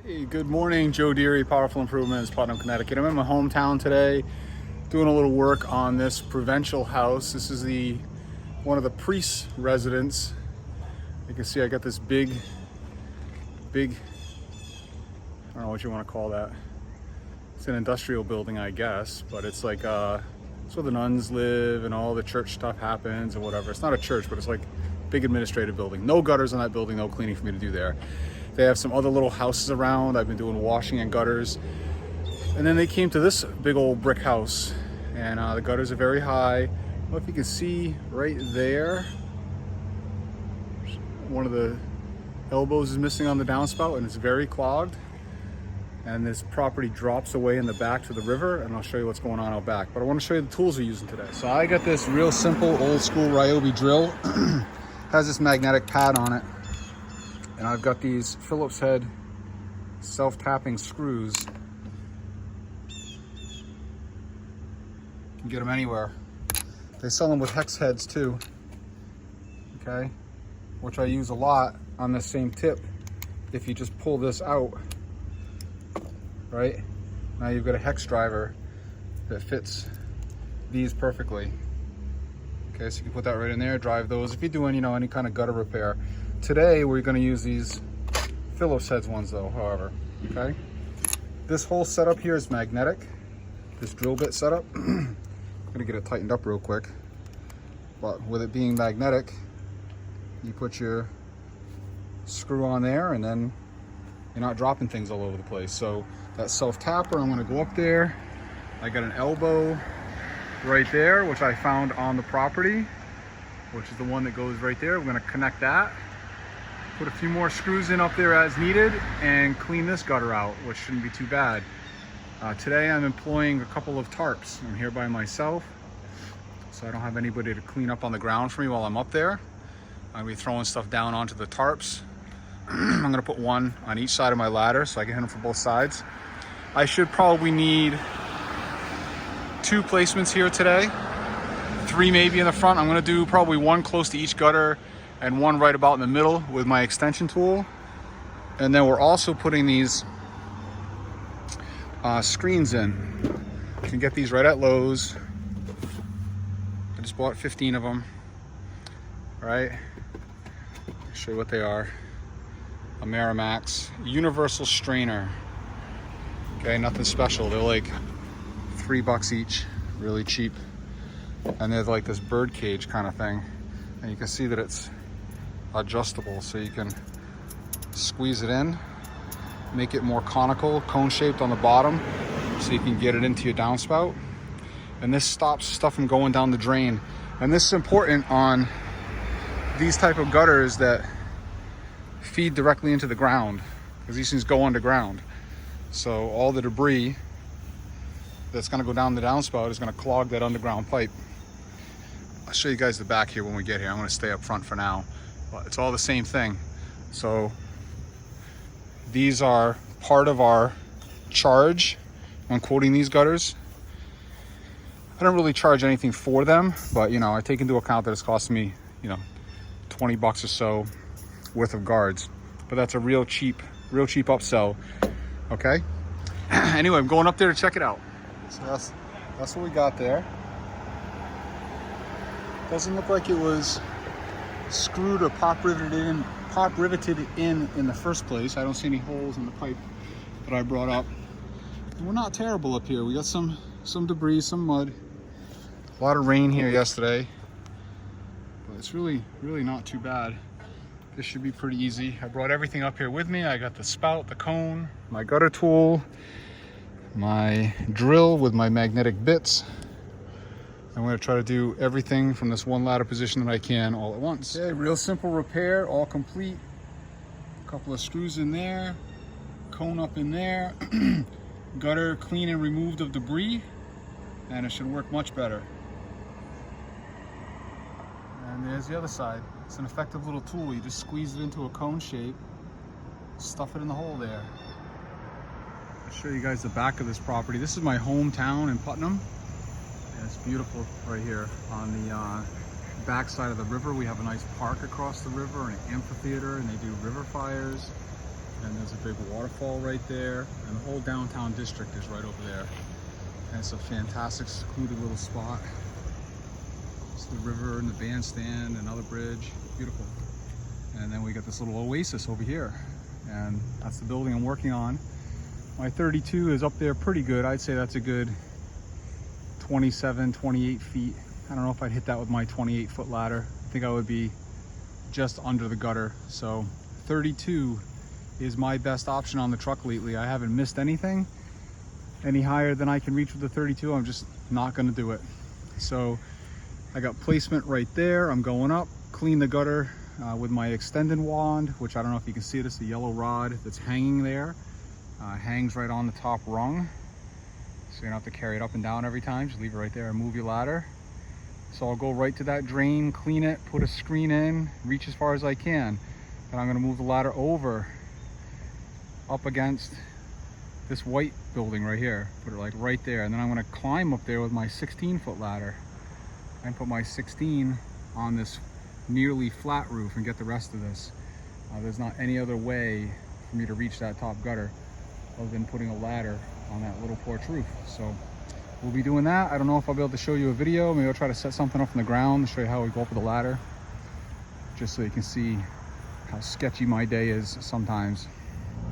Hey, good morning, Joe Deary, Powerful Improvements, Putnam, Connecticut. I'm in my hometown today doing a little work on this provincial house. This is one of the priest's residence. You can see I got this big, I don't know what you want to call that. It's an industrial building, I guess, but it's like, it's where the nuns live and all the church stuff happens and whatever. It's not a church, but it's like a big administrative building. No gutters in that building, no cleaning for me to do there. They have some other little houses around. I've been doing washing and gutters. And then they came to this big old brick house, and the gutters are very high. I don't know if you can see right there, one of the elbows is missing on the downspout and it's very clogged. And this property drops away in the back to the river, and I'll show you what's going on out back. But I want to show you the tools we're using today. So I got this real simple old school Ryobi drill. Has this magnetic pad on it. And I've got these Phillips head self-tapping screws. You can get them anywhere. They sell them with hex heads too, okay? Which I use a lot on this same tip. If you just pull this out, right? Now you've got a hex driver that fits these perfectly. Okay, so you can put that right in there, drive those. If you're doing, any kind of gutter repair. Today, we're gonna use these Phillips heads ones though, however, okay? This whole setup here is magnetic, this drill bit setup. I'm gonna get it tightened up real quick. But with it being magnetic, you put your screw on there and then you're not dropping things all over the place. So that self-tapper, I'm gonna go up there. I got an elbow right there, which I found on the property, which is the one that goes right there. We're gonna connect that. Put a few more screws in up there as needed and clean this gutter out, which shouldn't be too bad. Today I'm employing a couple of tarps. I'm here by myself, so I don't have anybody to clean up on the ground for me while I'm up there. I'm gonna be throwing stuff down onto the tarps. I'm gonna put one on each side of my ladder so I can hit them from both sides. I should probably need 2 placements here today, 3 maybe in the front. I'm gonna do probably 1 close to each gutter and 1 right about in the middle with my extension tool. And then we're also putting these screens in. You can get these right at Lowe's. I just bought 15 of them. All right, I'll show you what they are. A Merrimax universal strainer. Okay, nothing special. They're like $3 each, really cheap. And they're like this bird cage kind of thing. And you can see that it's adjustable, so you can squeeze it in, make it more conical, cone shaped on the bottom, so you can get it into your downspout. And this stops stuff from going down the drain. And this is important on these type of gutters that feed directly into the ground, because these things go underground. So all the debris that's going to go down the downspout is going to clog that underground pipe. I'll show you guys the back here when we get here. I'm going to stay up front for now, but it's all the same thing. So these are part of our charge when quoting these gutters. I don't really charge anything for them, but I take into account that it's costing me, $20 or so worth of guards. But that's a real cheap upsell. Okay. Anyway, I'm going up there to check it out. So that's what we got there. Doesn't look like it was screwed or pop riveted in the first place. I don't see any holes in the pipe that I brought up. And we're not terrible up here. We got some debris, some mud. A lot of rain here yesterday, but it's really not too bad. This should be pretty easy. I brought everything up here with me. I got the spout, the cone, my gutter tool, my drill with my magnetic bits. I'm going to try to do everything from this one ladder position that I can all at once. Okay, real simple repair, all complete. A couple of screws in there, cone up in there, gutter clean and removed of debris, and it should work much better. And there's the other side. It's an effective little tool. You just squeeze it into a cone shape, stuff it in the hole there. I'll show you guys the back of this property. This is my hometown in Putnam. And it's beautiful right here on the back side of the river. We have a nice park across the river and an amphitheater, and they do river fires. And there's a big waterfall right there, and the whole downtown district is right over there. And it's a fantastic secluded little spot. It's the river and the bandstand, another bridge, beautiful. And then we got this little oasis over here, and that's the building I'm working on. My 32 is up there pretty good. I'd say that's a good 27, 28 feet. I don't know if I'd hit that with my 28-foot ladder. I think I would be just under the gutter. So 32 is my best option on the truck lately. I haven't missed anything any higher than I can reach with the 32. I'm just not gonna do it. So I got placement right there. I'm going up, clean the gutter with my extended wand, which I don't know if you can see it. It's the yellow rod that's hanging there. Hangs right on the top rung. So you don't have to carry it up and down every time. Just leave it right there and move your ladder. So I'll go right to that drain, clean it, put a screen in, reach as far as I can. Then I'm gonna move the ladder over up against this white building right here. Put it like right there. And then I'm gonna climb up there with my 16-foot ladder and put my 16 on this nearly flat roof and get the rest of this. There's not any other way for me to reach that top gutter other than putting a ladder on that little porch roof. So we'll be doing that. I don't know if I'll be able to show you a video. Maybe I'll try to set something up on the ground to show you how we go up with the ladder, just so you can see how sketchy my day is sometimes.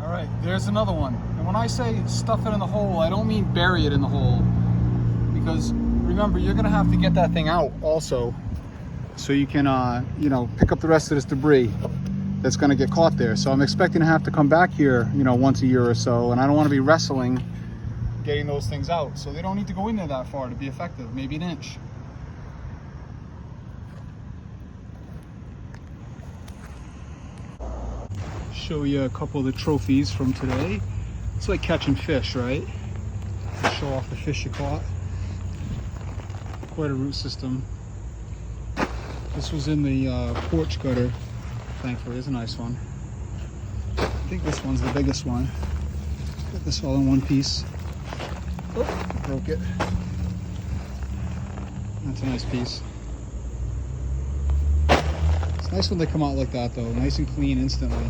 All right, there's another one. And when I say stuff it in the hole, I don't mean bury it in the hole, because remember, you're gonna have to get that thing out also, so you can you know, pick up the rest of this debris that's gonna get caught there. So I'm expecting to have to come back here, you know, once a year or so, and I don't wanna be wrestling getting those things out. So they don't need to go in there that far to be effective, maybe an inch. Show you a couple of the trophies from today. It's like catching fish, right? Show off the fish you caught. Quite a root system. This was in the porch gutter. Thankfully, it's a nice one. I think this one's the biggest one. Got this all in one piece. Oh, broke it. That's a nice piece. It's nice when they come out like that though, nice and clean instantly.